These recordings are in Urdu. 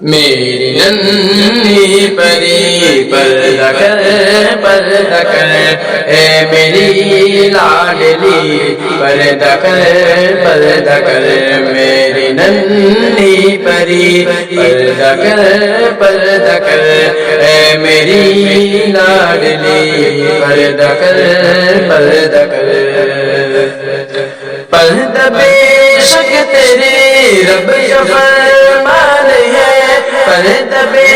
میری ننھی پری پردہ کر اے میری لاڈلی پردہ کر میری ننھی پری پردہ کر اے میری لاڈلی پردہ کر پردہ بے شک تیرے رب کا فرمان ہے پردہ بے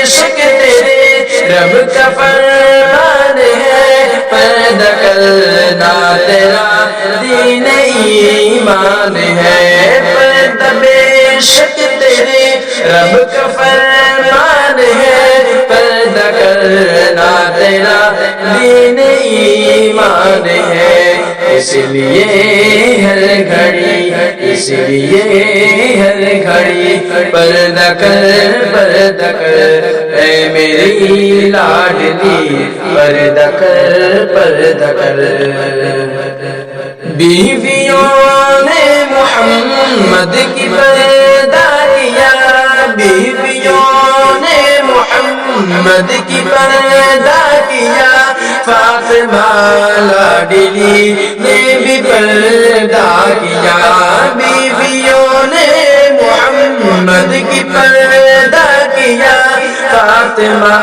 شک تیرے رب کا فرمان ہے پردہ کرنا تیرا دین ایمان ہے پردہ بے شک تیرے رب کا فرمان ہے پردہ کرنا تیرا دین ایمان ہے اس لیے ہر گھڑی پردہ کر اے میری لاڈلی پردہ کر بیویوں نے محمد کی پردہ کیا بیویوں نے محمد کی پردہ کیا فاطمہ لاڈلی نے بھی پردہ کیا بیویوں نے محمد کی پردہ کیا فاطمہ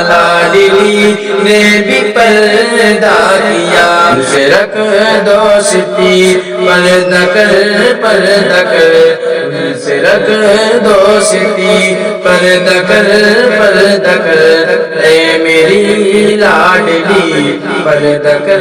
لاڈلی نے بھی پردہ کیا اسے رکھ دو ستی پردہ کر اسے رکھ دو ستی پردہ کر اے میری لاڈلی پردہ کر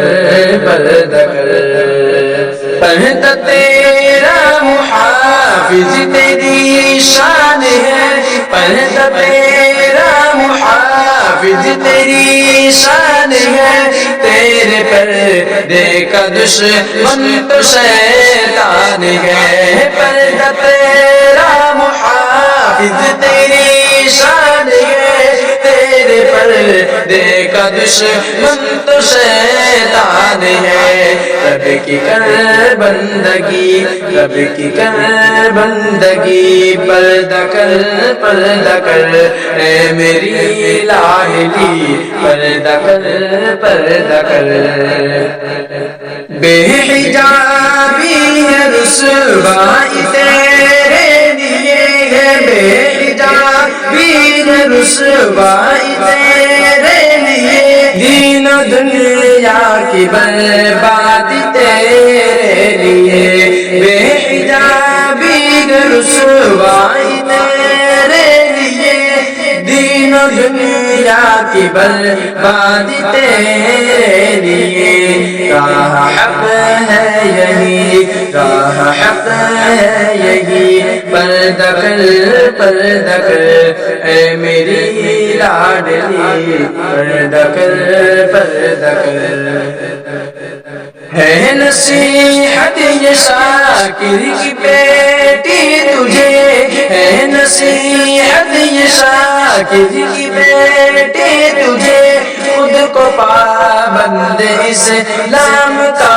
پردہ تیرا محافظ تیری شان ہے پردہ تیرا محافظ تیری شان ہے تیرے پردے کا دشمن تو شیطان ہے پردہ تیرا محافظ تیری شان ہے تیرے پردے کا دشمن تو شیطان ہے رب کی کر بندگی پردہ کر اے میری لاڈلی پردہ کر بے حجابی ہے رسوائی تیرے لیے ہے بے حجابی ہے رسوائی تیرے لیے دین و دنیا کی بربادی تیرے لیے بے حجابی ہے رسوائی تیرے لیے دین و دنیا کی بربادی تیرے لیے راہ حق ہے یہی پردہ کر اے میری لاڈلی پردہ کر ہے نصیحت یہ شاکر کی بیٹی تجھے ہے نصیحت یہ شاکر کی بیٹی تجھے خود کو پابند اسلام کا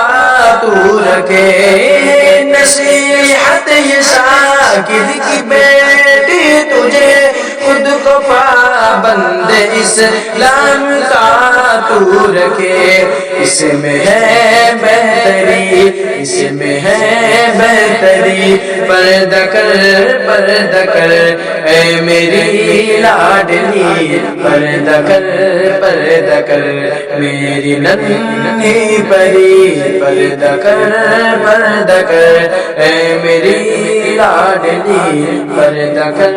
تو رکھے نصیحت یہ شاکر کی بیٹی تجھے خود کو پابند اسلام کا تو رکھے اس میں ہے بہتری پردہ کر اے میری لاڈلی پردہ کر میری ننھی پری پردہ کر اے میری لاڈلی پردہ کر